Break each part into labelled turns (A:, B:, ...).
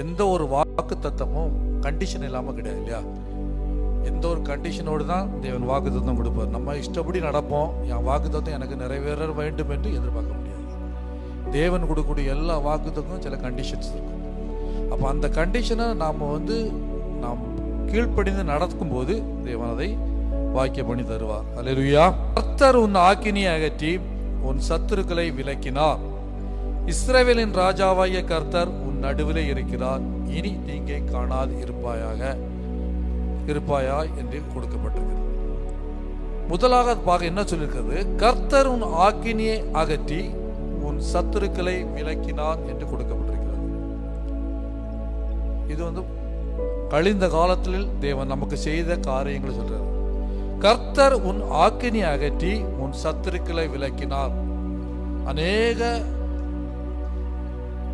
A: எந்த ஒரு வாக்கு தத்தமும் கண்டிஷன் இல்லாம கிடையாது இல்லையா? எந்த ஒரு கண்டிஷனோடு தான் தேவன் வாக்கு தத்தம் கொடுப்பார். நம்ம இஷ்டப்படி நடப்போம், என் வாக்கு தத்தம் எனக்கு நிறைவேற வேண்டும் என்று எதிர்பார்க்க முடியாது. தேவன் கொடுக்கக்கூடிய எல்லா வாக்கு தத்தமும் சில கண்டிஷன்ஸ் இருக்கும். அப்போ அந்த கண்டிஷனை நாம் கீழ்ப்படிந்து நடக்கும்போது தேவன் அதை வாக்கிய பண்ணி தருவார். அல்லேலூயா. கர்த்தர் உன் ஆக்கினியை அகற்றி உன் சத்துருக்களை விலக்கினார். இஸ்ரவேலின் ராஜாவாகிய கர்த்தர் உன் நடுவிலே இருக்கிறார். இனி தீங்கை காணாது இருப்பாயா என்று கொடுக்கப்பட்டிருக்கிறது. முதலாக பார்க்க என்ன சொல்லியிருக்கிறது? கர்த்தர் உன் ஆக்கினியை அகற்றி உன் சத்துருக்களை விலக்கினார் என்று கொடுக்கப்பட்டிருக்கிறது. இது கழிந்த காலத்தில் தேவன் நமக்கு செய்த காரியங்களை சொல்றார். கர்த்தர் உன் ஆக்கினியை அகற்றி உன் சத்துருக்களை விலக்கினார். அநேக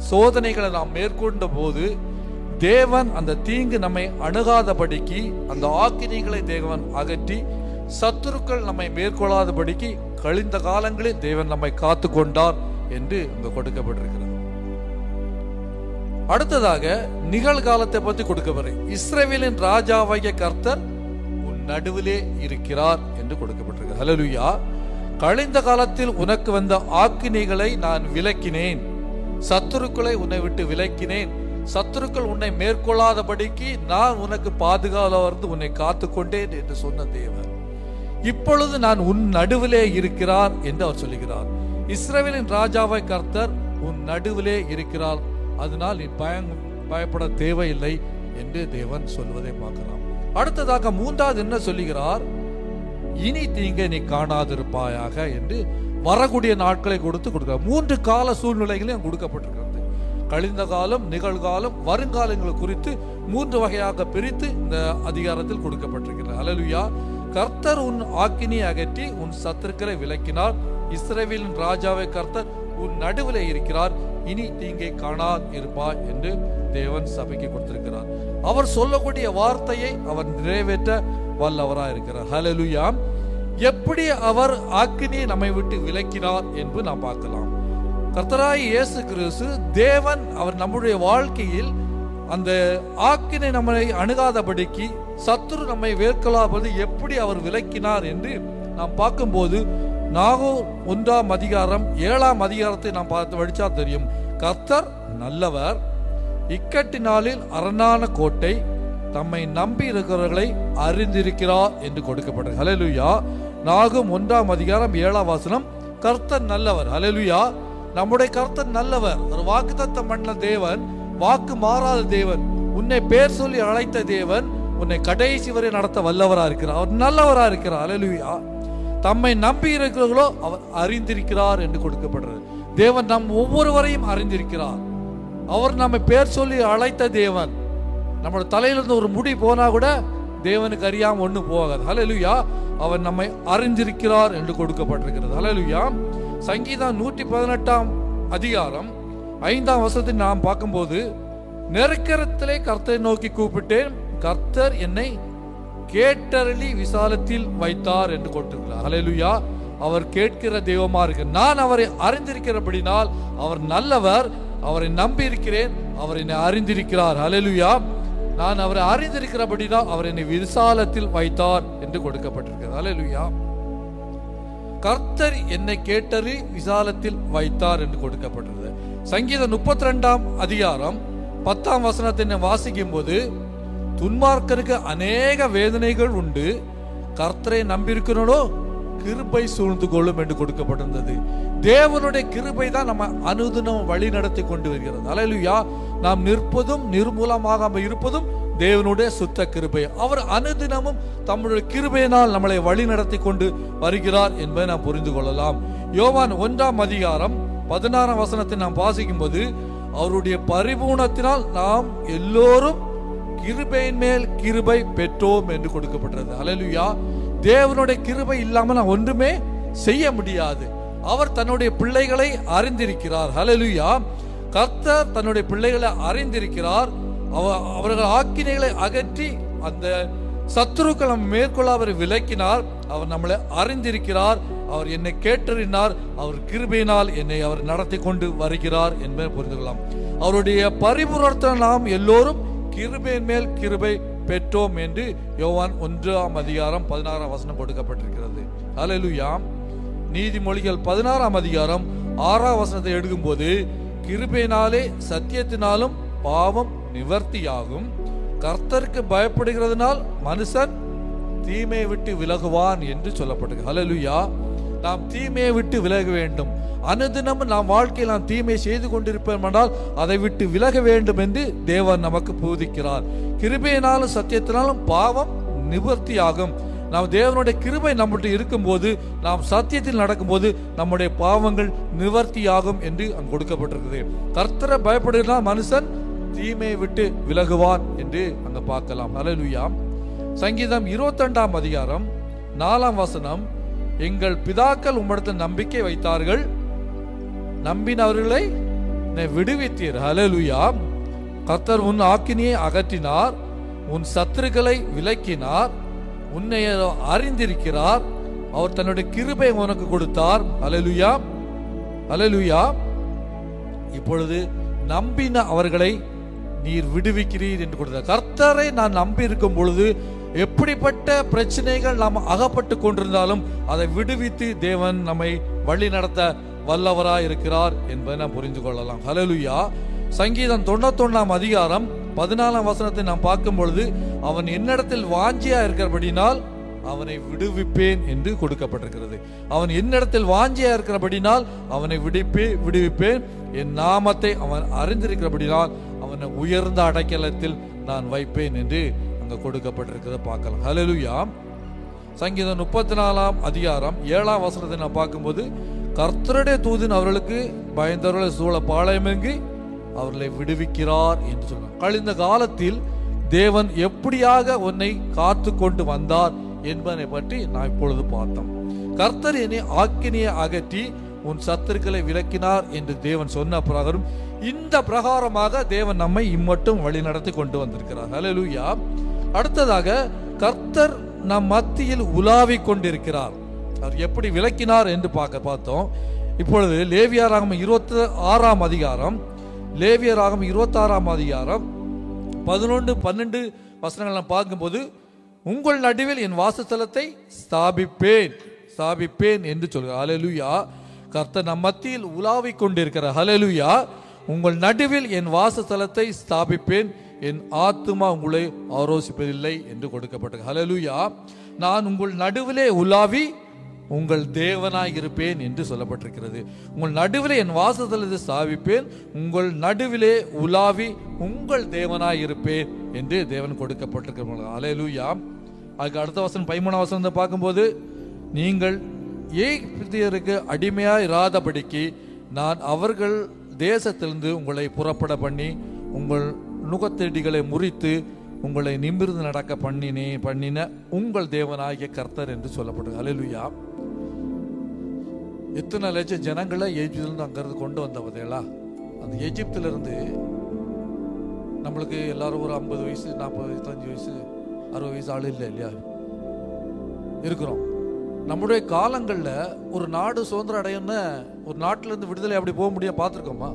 A: சோதனைகளை நாம் மேற்கொண்ட போது தேவன் அந்த தீங்கு நம்மை அணுகாதபடிக்கு அந்த ஆக்கினிகளை தேவன் அகற்றி சத்துருக்கள் நம்மை மேற்கொள்ளாதபடிக்கு கழிந்த காலங்களில் தேவன் நம்மை காத்து கொண்டார் என்று இங்கு கொடுக்கப்பட்டிருக்கிறது. அடுத்ததாக நிகழ்காலத்தை பற்றி கொடுக்கப்படும். இஸ்ரவேலின் ராஜாவாகிய கர்த்தர் உன் நடுவிலே இருக்கிறார் என்று கொடுக்கப்பட்டிருக்கிறது. ஹல்லேலூயா. கழிந்த காலத்தில் உனக்கு வந்த ஆக்கினைகளை நான் விலக்கினேன், சத்துருக்களை உன்னை விட்டு விலக்கினேன், சத்துருக்கள் உன்னை மேற்கொள்ளாதபடிக்கு நான் உனக்கு பாதுகாவலர்ந்து உன்னை காத்து கொண்டேன் என்று சொன்ன தேவன் இப்பொழுது நான் உன் நடுவிலே இருக்கிறார் என்று அவர் சொல்லுகிறார். இஸ்ரவேலின் ராஜாவாய் கர்த்தர் உன் நடுவிலே இருக்கிறார், அதனால் நீ பயப்பட தேவையில்லை என்று தேவன் சொல்வதை பார்க்கலாம். அடுத்ததாக மூன்றாவது என்ன சொல்லுகிறார்? இனி தீங்கை நீ காணாதிருப்பாயாக என்று வரக்கூடிய நாட்களை கொடுக்கிறார். 3 கால சூழ்நிலைகளையும் கொடுக்கப்பட்டிருக்கிறது. கழிந்த காலம், நிகழ்காலம், வருங்காலங்களை குறித்து 3 வகையாக பிரித்து இந்த அதிகாரத்தில் கொடுக்கப்பட்டிருக்கிறது. அல்லேலூயா. கர்த்தர் உன் ஆக்கினியை அகற்றி உன் சத்துருக்களை விலக்கினார். இஸ்ரவேலின் ராஜாவை கர்த்தர் உன் நடுவிலே இருக்கிறார், இனி தீங்கை காணாது இருப்பாய் என்று தேவன் சபைக்கு கொடுத்திருக்கிறார். அவர் சொல்லக்கூடிய வார்த்தையை அவர் நிறைவேற்ற வல்லவராய் இருக்கிறார். ஹல்லேலூயா. எப்படி அவர் ஆக்கினியை நம்மை விட்டு விலக்கினார் என்று நாம் பார்க்கலாம். கர்த்தராய் இயேசு கிறிஸ்து தேவன் அவர் நம்முடைய வாழ்க்கையில் அந்த ஆக்கினை நம்மை அணுகாதபடிக்கு சத்துரு நம்மை வேர்க்கலாவது எப்படி அவர் விலக்கினார் என்று நாம் பார்க்கும்போது நாகூர் 1ஆம் அதிகாரம் 7ஆம் அதிகாரத்தை நாம் பார்த்து படிச்சா தெரியும். கர்த்தர் நல்லவர், இக்கட்டினாலில் அரணான கோட்டை, தம்மை நம்பி இருக்கிறவர்களை அறிந்திருக்கிறார் என்று கொடுக்கப்பட்டது. ஹல்லேலூயா. நாகூம் 1ஆம் அதிகாரம் 7ஆம் வசனம். கர்த்தர் நல்லவர். ஹல்லேலூயா. நம்முடைய கர்த்தர் நல்லவர். ஒரு வாக்குத்தத்தம் பண்ண தேவன், வாக்கு மாறாத தேவன், உன்னை பேர் சொல்லி அழைத்த தேவன், உன்னை கடைசி வரை நடத்த வல்லவரா இருக்கிறார். அவர் நல்லவரா இருக்கிறார். ஹல்லேலூயா. தம்மை நம்பி இருக்கிறவர்களோ அவர் அறிந்திருக்கிறார் என்று கொடுக்கப்படுறது. தேவன் நம் ஒவ்வொருவரையும் அறிந்திருக்கிறார். அவர் நம்மை பேர் சொல்லி அழைத்த தேவன். நம்மளோட தலையிலிருந்து ஒரு முடி போனா கூட தேவனுக்கு அறியாம ஒண்ணு போகாது. ஹல்லேலூயா. அவர் நம்மை அறிந்திருக்கிறார் என்று கொடுக்கப்பட்டிருக்கிறது. ஹல்லேலூயா. சங்கீதம் 118ஆம் அதிகாரம் 5ஆம் வசனத்தை நாம் பார்க்கும்போது, நெருக்கத்திலே கர்த்தரை நோக்கி கூப்பிட்டேன், கர்த்தர் என்னை கேட்டருளி விசாலத்தில் வைத்தார் என்று கொடுத்திருக்கிறார். ஹல்லேலூயா. அவர் கேட்கிற தெய்வமா இருக்கு. நான் அவரை அறிந்திருக்கிறபடினால் அவர் நல்லவர், அவரை நம்பி இருக்கிறேன், அவர் என்னை அறிந்திருக்கிறார். ஹல்லேலூயா. நான் அவரை அறிந்திருக்கிறபடினால் அவர் என்னை விசாலத்தில் வைத்தார் என்று கொடுக்கப்பட்டிருக்கிறது. ஹல்லேலூயா. கர்த்தர் என்னை கேட்டறி விசாலத்தில் வைத்தார் என்று கொடுக்கப்பட்டது. சங்கீதம் 32ஆம் அதிகாரம் 10ஆம் வசனத்தை வாசிக்கும் போது, துன்மார்க்கருக்கு அநேக வேதனைகள் உண்டு, கர்த்தரை நம்பியிருக்கிறனோ கிருபை சூழ்ந்து கொள்ளும் என்று கொடுக்கப்பட்டிருந்தது. தேவனுடைய கிருபை தான் நம்ம அனுதினம் வழி நடத்தி கொண்டு வருகிறது. அல்லேலூயா. நாம் நிற்பதும் நிர்மூலமாக இருப்பதும் தேவனுடைய சுத்த கிருபை. அவர் அனுதினமும் தம்முடைய கிருபையினால் நம்மளை வழி நடத்தி கொண்டு வருகிறார் என்பதை நாம் புரிந்து கொள்ளலாம். யோவான் 1ஆம் அதிகாரம் 16ஆம் வசனத்தை நாம் வாசிக்கும் போது, அவருடைய பரிபூர்ணத்தினால் நாம் எல்லோரும் கிருபையின் மேல் கிருபை பெற்றோம் என்று கொடுக்கப்பட்டது. அல்லேலூயா. தேவனுடைய கிருபை இல்லாமல் நாம் ஒன்றுமே செய்ய முடியாது. அவர் தன்னுடைய பிள்ளைகளை அறிந்திருக்கிறார். ஹல்லேலூயா. கர்த்தர் தன்னுடைய பிள்ளைகளை அறிந்திருக்கிறார். அவர்கள் ஆக்கினைகளை அகற்றி அந்த சத்துருக்கள் நம்ம மேற்கொள்ள அவரை விலக்கினார். அவர் நம்மளை அறிந்திருக்கிறார். அவர் என்னை கேட்டறினார். அவர் கிருபையினால் என்னை அவர் நடத்தி கொண்டு வருகிறார் என்பதை புரிந்து கொள்ளலாம். அவருடைய பரிபூரணத்தில் நாம் எல்லோரும் கிருபையின் மேல் கிருபை பெற்றோம் என்று யோவான் 1:16 கொடுக்கப்பட்டிருக்கிறது. ஹல்லேலூயா. நீதிமொழிகள் 16:6 எடுக்கும்போது, கிருபையினாலே சத்தியத்தினாலும் பாவம் நிவர்த்தியாகும், கர்த்தருக்கு பயப்படுகிறதுனால் மனுஷன் தீமையை விட்டு விலகுவான் என்று சொல்லப்பட்டிருக்கு. ஹல்லேலூயா. நாம் தீமையை விட்டு விலக வேண்டும். அனுதினமும் நாம் வாழ்க்கையில் நாம் தீமையை செய்து கொண்டிருப்போம் என்றால் அதை விட்டு விலக வேண்டும் என்று தேவன் நமக்கு போதிக்கிறார். கிருபையினாலும் சத்தியத்தினாலும் பாவம் நிவர்த்தியாகும். நாம் தேவனுடைய கிருபை நம்முடைய இருக்கும்போது, நாம் சத்தியத்தில் நடக்கும்போது நம்முடைய பாவங்கள் நிவர்த்தியாகும் என்று அங்கு கொடுக்கப்பட்டிருக்கிறது. கர்த்தரை பயப்படுகிறான் மனுஷன் தீமையை விட்டு விலகுவான் என்று அங்க பார்க்கலாம். ஹல்லேலூயா. சங்கீதம் 22:4 எங்கள் பிதாக்கள் உம்மிடத்தில் நம்பிக்கை வைத்தார்கள், நம்பினவர்களை விடுவித்தீர். ஹல்லேலூயா. கர்த்தர் உன் ஆக்கினியை அகற்றினார், உன் சத்துருக்களை விலக்கினார், உன்னை அறிந்திருக்கிறார், அவர் தன்னுடைய கிருபை உனக்கு கொடுத்தார். ஹல்லேலூயா. ஹல்லேலூயா. இப்பொழுது நம்பின அவர்களை நீர் விடுவிக்கிறீர் என்று கொடுத்தார். கர்த்தரை நான் நம்பி இருக்கும் பொழுது எப்படிப்பட்ட பிரச்சனைகள் நாம் அகப்பட்டு கொண்டிருந்தாலும் அதை விடுவித்து தேவன் நம்மை வழி நடத்த வல்லவராய் இருக்கிறார் என்பதை நாம் புரிந்து கொள்ளலாம். ஹல்லேலூயா. சங்கீதம் 91:14 நாம் பார்க்கும் பொழுது, அவன் என்னிடத்தில் வாஞ்சியா இருக்கிறபடினால் அவனை விடுவிப்பேன் என்று கொடுக்கப்பட்டிருக்கிறது. அவன் என்னிடத்தில் வாஞ்சியா இருக்கிறபடினால் அவனை விடுவிப்பேன், என் நாமத்தை அவன் அறிந்திருக்கிறபடினால் அவனை உயர்ந்த அடைக்கலத்தில் நான் வைப்பேன் என்று அங்க கொடுக்கப்பட்டிருக்கிறத பார்க்கலாம். ஹல்லேலூயா. சங்கீதம் 34:7 நாம் பார்க்கும்போது, கர்த்தருடைய தூதன் அவர்களுக்கு பயந்தவர்களை சூழ பாளையமெங்கி அவர்களை விடுவிக்கிறார் என்று சொல்றார். கழிந்த காலத்தில் தேவன் எப்படியாக உன்னை காத்து கொண்டு வந்தார் என்பதை பற்றி நான் இப்பொழுது பார்த்தோம். கர்த்தர் என்னை ஆக்கினியை அகற்றி உன் சத்துருக்களை விலக்கினார் என்று தேவன் சொன்ன பிரகாரம், இந்த பிரகாரமாக தேவன் நம்மை இம்மட்டும் வழி நடத்தி கொண்டு வந்திருக்கிறார். ஹல்லேலூயா. அடுத்ததாக கர்த்தர் நம் மத்தியில் உலாவி கொண்டிருக்கிறார். அவர் எப்படி விலக்கினார் என்று பார்த்தோம். இப்பொழுது லேவியராகமம் 26 லேவியராகமம் 26 11-12 நாம் பார்க்கும்போது, உங்கள் நடுவில் என் வாசஸ்தலத்தை ஸ்தாபிப்பேன் என்று சொல்கிறார். ஹல்லேலூயா. கர்த்தர் நம் மத்தியில் உலாவி கொண்டிருக்கிறார். ஹல்லேலூயா. உங்கள் நடுவில் என் வாசஸ்தலத்தை ஸ்தாபிப்பேன், என் ஆத்துமா உங்களை ஆரோசிப்பதில்லை என்று கொடுக்கப்பட்டது. ஹல்லேலூயா. நான் உங்கள் நடுவிலே உலாவி உங்கள் தேவனாய் இருப்பேன் என்று சொல்லப்பட்டிருக்கிறது. உங்கள் நடுவிலே என் வாசஸ்தலத்தை ஸ்தாபிப்பேன், உங்கள் நடுவிலே உலாவி உங்கள் தேவனாய் இருப்பேன் என்று தேவன் கொடுக்கப்பட்டிருக்கிறது. ஹல்லேலூயா. அதுக்கு அடுத்த வசனம் 13 பார்க்கும்போது, நீங்கள் எகிப்தியருக்கு அடிமையாய் இராதபடிக்கு நான் அவர்கள் தேசத்திலிருந்து உங்களை புறப்பட பண்ணி உங்கள் நுகத்தடிகளை முறித்து உங்களை நிமிர்ந்து நடக்க பண்ணின உங்கள் தேவனாகிய கர்த்தர் என்று சொல்லப்பட்டது. ஹல்லேலூயா. எத்தனை லட்சம் ஜனங்களை எகிப்திலிருந்து அங்கிருந்து கொண்டு வந்தவதேலா. அந்த எகிப்திலிருந்து நம்மளுக்கு எல்லாரும் ஒரு 50 வயசு 40 25 வயசு 60 வயசு ஆள் இல்லை இல்லையா இருக்கிறோம். நம்முடைய காலங்களில் ஒரு நாடு சுதந்திரம் அடையணும்னு ஒரு நாட்டிலிருந்து விடுதலை அப்படி போக முடியாது பார்த்துருக்கோமா?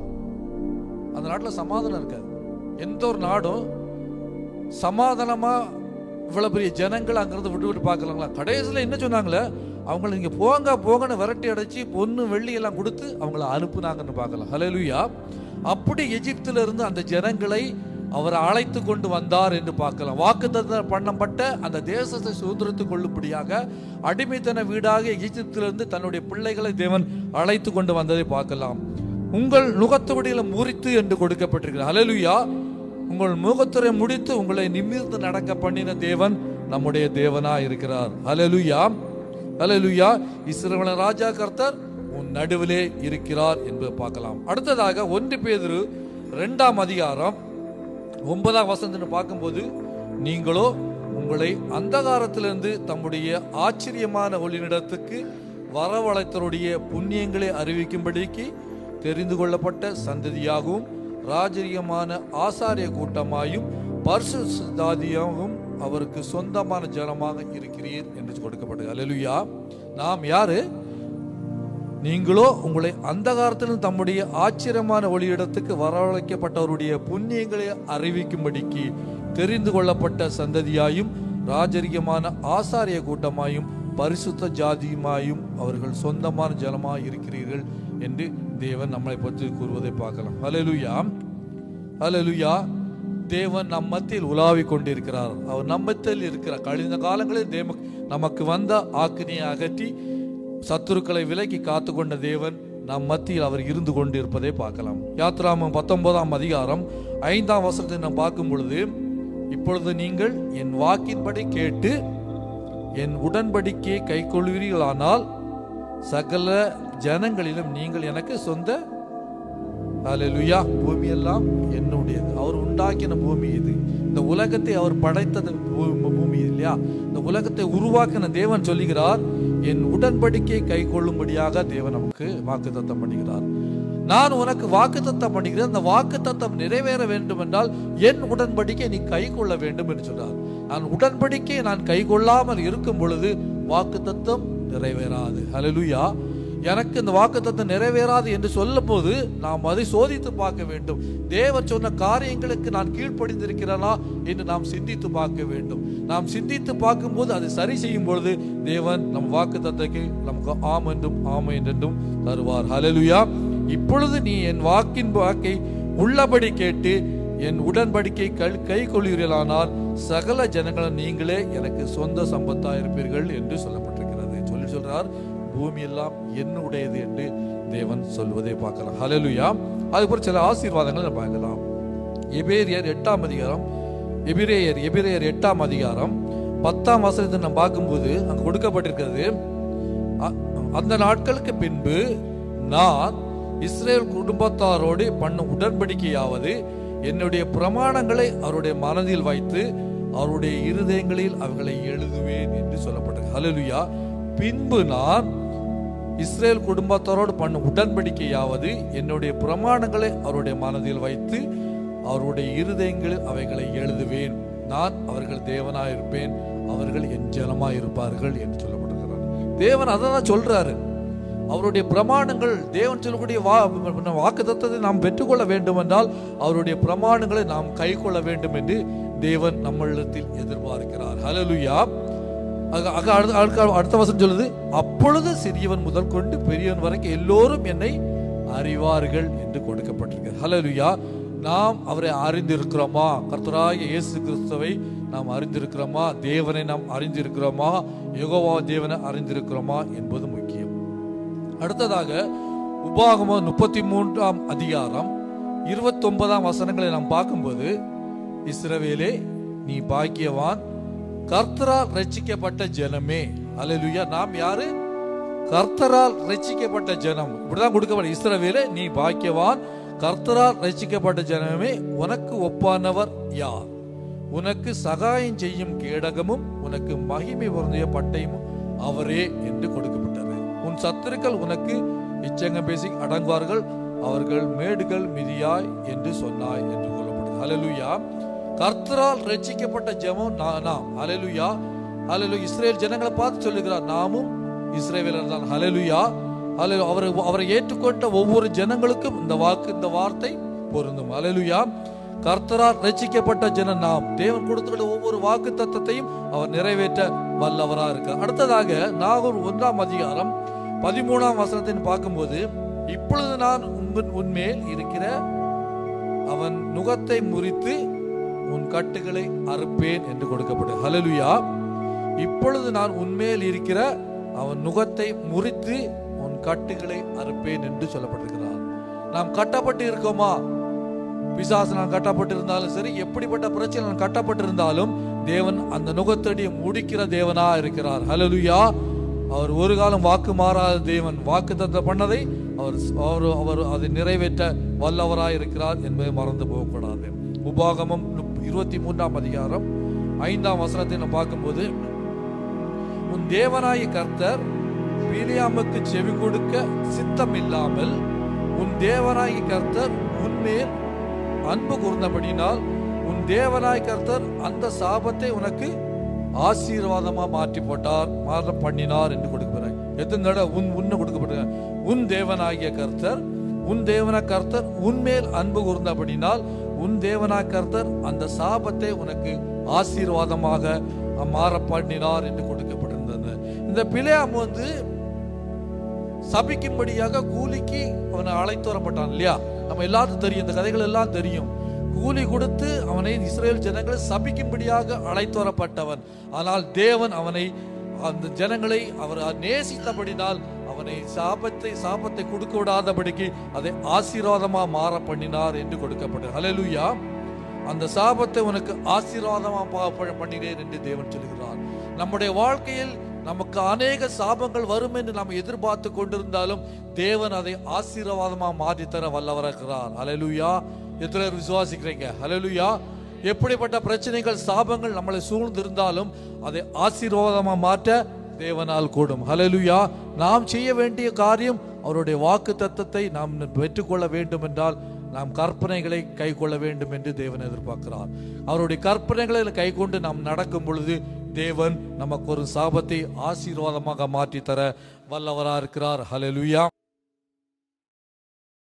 A: அந்த நாட்டில் சமாதானம் இருக்காது. எந்த ஒரு நாடும் சமாதானமா இவ்வளவு பெரிய ஜனங்கள் அங்கிருந்து விட்டு பார்க்கலாங்களா? கடைசியில் என்ன சொன்னாங்களே, அவங்களை நீங்க போங்கன்னு விரட்டி அடைச்சி பொண்ணு வெள்ளி எல்லாம் கொடுத்து அவங்கள அனுப்புனாங்கன்னு பார்க்கலாம். ஹல்லேலூயா. அப்படி எகிப்தில இருந்து அந்த ஜனங்களை அவர் அழைத்து கொண்டு வந்தார் என்று பார்க்கலாம். வாக்குத்தத்தம் பண்ணப்பட்ட அந்த தேசத்தை சுதந்திரத்துக் கொள்ளும்படியாக அடிமைத்தன வீடாக எகிப்திலிருந்து தன்னுடைய பிள்ளைகளை தேவன் அழைத்து கொண்டு வந்ததை பார்க்கலாம். உங்கள் நுகத்தொடியில முறித்து என்று கொடுக்கப்பட்டிருக்கிறது. ஹல்லேலூயா. உங்கள் முகத்துறை முடித்து உங்களை நிமிர்ந்து நடக்க பண்ணின தேவன் நம்முடைய தேவனா இருக்கிறார். ஹல்லேலூயா. ஹல்லேலூயா. இஸ்ரவேலின் ராஜா கர்த்தர் உன் நடுவிலே இருக்கிறார் என்று பார்க்கலாம். அடுத்ததாக 1 பேதுரு 2:9 பார்க்கும்போது, நீங்களோ உங்களை அந்தகாரத்திலிருந்து தம்முடைய ஆச்சரியமான ஒளியிடத்துக்கு வரவழைத்தருடைய புண்ணியங்களை அறிவிக்கும்படிக்கு தெரிந்து கொள்ளப்பட்ட சந்ததியாகவும் ராஜரீகமான ஆசாரிய கூட்டமாயும் பரிசுத்த ஜாதியாகவும் அவருக்கு சொந்தமான ஜனமாக இருக்கிறீர் என்று கொடுக்கப்பட்டது. அல்லேலூயா. நாம் யாரு? நீங்களோ உங்களை அந்தகாரத்திலும் தம்முடைய ஆச்சரியமான ஒளியிடத்துக்கு வரவழைக்கப்பட்டவருடைய புண்ணியங்களை அறிவிக்கும்படிக்கு தெரிந்து கொள்ளப்பட்ட சந்ததியாயும் ராஜரிகமான ஆசாரிய கூட்டமாயும் பரிசுத்த ஜாதியுமாயும் அவர்கள் சொந்தமான ஜனமாய் இருக்கிறீர்கள் என்று தேவன் நம்மளை பற்றி கூறுவதை பார்க்கலாம். அல்லேலூயா, அல்லேலூயா. தேவன் நம் மத்தியில் உலாவி கொண்டிருக்கிறார். அவர் நம்மத்தில் இருக்கிறார். கழிந்த காலங்களில் நமக்கு வந்த ஆக்கினியை அகற்றி சத்துருக்களை விலக்கி காத்து கொண்ட தேவன் நம் மத்தியில் அவர் இருந்து கொண்டிருப்பதை பார்க்கலாம். யாத்ராகமம் 19ஆம் அதிகாரம் 5ஆம் வசனத்தை நாம் பார்க்கும் பொழுது, இப்பொழுது நீங்கள் என் வாக்கின்படி கேட்டு என் உடன்படிக்கையை கை கொள்வீர்களானால் சகல ஜனங்களிலும் நீங்கள் எனக்கு சொந்த. அல்லேலூயா. பூமி எல்லாம் என்னுடையது. அவர் உண்டாக்கின பூமி இது. இந்த உலகத்தை அவர் படைத்தது பூமி இல்லையா? இந்த உலகத்தை உருவாக்கின தேவன் சொல்லுகிறார், என் உடன்படிக்கையை கை கொள்ளும்படியாக தேவன் நமக்கு வாக்குத்தத்தம் பண்ணுகிறார். நான் உனக்கு வாக்குத்தத்தம் பண்ணுகிறேன், அந்த வாக்குத்தத்தம் நிறைவேற வேண்டும் என்றால் என் உடன்படிக்கை நீ கை கொள்ள வேண்டும் என்று சொல்றார். நான் உடன்படிக்கையை நான் கை கொள்ளாமல் இருக்கும் பொழுது வாக்குத்தத்தம் நிறைவேறாது. அல்லேலூயா. எனக்கு இந்த வாக்குத்தத்தம் நிறைவேறாது என்று சொல்லும் போது நாம் அதை சோதித்து பார்க்க வேண்டும். தேவன் சொன்ன காரியங்களுக்கு நான் கீழ்ப்படிந்திருக்கிறேனா என்று நாம் சிந்தித்து பார்க்க வேண்டும். நாம் சிந்தித்து பார்க்கும்போது அதை சரி செய்யும் பொழுது தேவன் நம் வாக்குத்தத்தத்தை நமக்கு ஆம் என்றும் ஆமை என்றும் தருவார். அல்லேலூயா. இப்பொழுது நீ என் வாக்கை உள்ளபடி கேட்டு என் உடன்படிக்கை கை கொள்கிறீர்களானால் சகல ஜனங்களும் நீங்களே எனக்கு சொந்த சம்பத்தாயிருப்பீர்கள் என்று சொல்லப்பட்டிருக்கிறது. சொல்றார், பூமி எல்லாம் என்னுடையது என்று தேவன் சொல்வதை பார்க்கலாம். ஹல்லேலூயா. அதுபோல சில ஆசீர்வாதங்களை பார்க்கலாம். எபிரேயர் 8ஆம் அதிகாரம், எபிரேயர் 8ஆம் அதிகாரம் 10ஆம் வசனத்தை நாம் பார்க்கும்போது அங்கு கொடுக்கப்பட்டிருக்கிறது, அந்த நாட்களுக்கு பின்பு நான் இஸ்ரேல் குடும்பத்தாரோடு பண்ண உடன்படிக்கையாவது என்னுடைய பிரமாணங்களை அவருடைய மனதில் வைத்து அவருடைய இருதயங்களில் அவர்களை எழுதுவேன் என்று சொல்லப்பட்டது. ஹல்லேலூயா. பின்பு நான் இஸ்ரேல் குடும்பத்தாரோடு பண்ண உடன்படிக்கையாவது என்னுடைய பிரமாணங்களை அவருடைய மனதில் வைத்து அவருடைய இருதயங்களில் அவைகளை எழுதுவேன். நான் அவர்கள் தேவனாயிருப்பேன், அவர்கள் என் ஜனமாயிருப்பார்கள் என்று சொல்லப்பட்டிருக்கிறார். தேவன் அதை தான் சொல்றாரு. அவருடைய பிரமாணங்கள், தேவன் சொல்லக்கூடிய வாக்குத்தத்தத்தை நாம் பெற்றுக்கொள்ள வேண்டும் என்றால் அவருடைய பிரமாணங்களை நாம் கை கொள்ள வேண்டும் என்று தேவன் நம்மளிடத்தில் எதிர்பார்க்கிறார். ஹல்லேலூயா. அடுத்த வசனம் சொல்லுது, அப்பொழுது சிறியவன் முதல் கொண்டு பெரியவன் வரைக்கும் எல்லோரும் என்னை அறிவார்கள் என்று கொடுக்கப்பட்டிருக்கிறது. ஹல்லேலூயா. நாம் அவரை அறிந்திருக்கிறோமா? கர்த்தராகிய இயேசு கிறிஸ்துவை நாம் அறிந்திருக்கிறோமா? தேவனை நாம் அறிந்திருக்கிறோமா? யெகோவா தேவனை அறிந்திருக்கிறோமா என்பது முக்கியம். அடுத்ததாக உபாகமம் 33ஆம் அதிகாரம் 29ஆம் வசனங்களை நாம் பார்க்கும்போது, இஸ்ரவேலே நீ பாக்கியவான், கர்த்தரால் ரட்சிக்கப்பட்ட ஜனமே. அல்லேலூயா. நாம் யாரு? கர்த்தரால் ரட்சிக்கப்பட்ட ஜனம். இப்படிதான் கொடுக்கப்பட்ட. இஸ்ரவேலே நீ பாக்கியவான், கர்த்தரால் ரட்சிக்கப்பட்ட ஜனமே, உனக்கு ஒப்பானவர் யார்? உனக்கு சகாயம் செய்யும் கேடகமும் உனக்கு மகிமை பொருந்திய பட்டயமும் அவரே என்று கொடுக்கப்பட்டது. உன் சத்துருக்கள் உனக்கு இச்சங்கம் பேசி அடங்குவார்கள், அவர்கள் மேடுகள் மிதியாய் என்று சொன்னாய் என்று சொல்லப்படுது. ஹல்லேலூயா. கர்த்தரால் ரட்சிக்கப்பட்ட ஜனம் நாம். ஹல்லேலூயா. ஹல்லேலூயா. இஸ்ரேல் ஜனங்களை பார்த்து சொல்லுகிறார், நாமும் இஸ்ரவேலர் தான். ஹல்லேலூயா. அவரை ஏற்றுக்கொண்ட ஒவ்வொரு ஜனங்களுக்கும் இந்த வார்த்தை பொருந்தும். ஹல்லேலூயா. கர்த்தரால் ரட்சிக்கப்பட்ட ஜனம் நாம். தேவன் கொடுத்துள்ள ஒவ்வொரு வாக்கு தத்தத்தையும் அவர் நிறைவேற்ற வல்லவராக இருக்கார். அடுத்ததாக நாகூர் 1ஆம் அதிகாரம் 13ஆம் வசனத்தை பார்க்கும்போது, இப்பொழுது நான் உன்மேல் இருக்கிற அவன் நுகத்தை முறித்து உன் கட்டுகளை அறுப்பேன் என்று கொடுக்கப்பட்டது. ஹல்லேலூயா. இப்பொழுது நான் உன்மேல் இருக்கிற அவன் நுகத்தை முறித்து உன் கட்டுகளை அறுப்பேன் என்று சொல்லப்பட்டிருக்கிறார். நாம் கட்டப்பட்டு இருக்கோமா? பிசாசு நான் கட்டப்பட்டிருந்தாலும் சரி, எப்படிப்பட்ட பிரச்சனை நான் கட்டப்பட்டிருந்தாலும் தேவன் அந்த நுகத்தடியை முடிக்கிற தேவனா இருக்கிறார். ஹல்லேலூயா. அவர் ஒரு காலம் வாக்கு மாறாத தேவன். வாக்கு தத்தம் பண்ணதை அவர் அதை நிறைவேற்ற வல்லவராய் இருக்கிறார் என்பதை மறந்து போகக்கூடாது. உபாகமம் 23ஆம் அதிகாரம் 5ஆம் வசனத்தை நாம் பார்க்கும்போது, உன் தேவனாய கர்த்தர் பிலியாமுக்கு செவி கொடுக்க சித்தம் இல்லாமல் உன் தேவனாய கர்த்தர் உன்மேல் அன்பு கூர்ந்தபடினால் உன் தேவனாய் கர்த்தர் அந்த சாபத்தை உனக்கு ஆசீர்வாதமா மாற்றி போட்டார், மாற பண்ணினார் என்று கொடுக்கிறார். எத்தனை தடவை உன்னை கொடுக்கப்பட்ட உன் தேவனாகிய கர்த்தர், உன் தேவனா கர்த்தர் உன்மேல் அன்பு கூர்ந்தபடினால் உன் தேவனா கர்த்தர் அந்த சாபத்தை உனக்கு ஆசீர்வாதமாக மாற பண்ணினார் என்று கொடுக்கப்பட்டிருந்தது. இந்த பிலேயாம் சபிக்கும்படியாக கூலிக்கு அவனை அழைத்து வரப்பட்டான் இல்லையா? நம்ம எல்லாத்துக்கும் தெரியும், இந்த கதைகள் எல்லாம் தெரியும். கூலி கொடுத்து அவனை இஸ்ரேல் ஜனங்களை சபிக்கும்படியாக அழைத்து வரப்பட்டவன். ஆனால் தேவன் அவனை, அந்த ஜனங்களை அவர் நேசித்தபடினால் அவனை சாபத்தை கொடுக்க விடாதபடிக்கு அதை ஆசீர்வாதமா மாற பண்ணினார் என்று கொடுக்கப்பட்டது. ஹல்லேலூயா. அந்த சாபத்தை உனக்கு ஆசீர்வாதமா பண்ணினேன் என்று தேவன் சொல்கிறார். நம்முடைய வாழ்க்கையில் நமக்கு அநேக சாபங்கள் வரும் என்று நாம் எதிர்பார்த்து கொண்டிருந்தாலும் தேவன் அதை ஆசீர்வாதமா மாற்றி தர வல்லவராகிறார். ஹல்லேலூயா. எத்தனை பேர் விசுவாசிக்கிறீங்க? ஹல்லேலூயா. எப்படிப்பட்ட பிரச்சனைகள் சாபங்கள் நம்மளை சூழ்ந்திருந்தாலும் அதை ஆசீர்வாதமா மாற்ற தேவனால் கூடும். ஹல்லேலூயா. நாம் செய்ய வேண்டிய காரியம் அவருடைய வாக்கு தத்தத்தை நாம் பெற்றுக்கொள்ள வேண்டும் என்றால் நாம் கற்பனைகளை கை கொள்ள வேண்டும் என்று தேவன் எதிர்பார்க்கிறார். அவருடைய கற்பனைகளை கை கொண்டு நாம் நடக்கும் பொழுது தேவன் நமக்கு ஒரு சாபத்தை ஆசீர்வாதமாக மாற்றி தர வல்லவராக இருக்கிறார். ஹல்லேலூயா.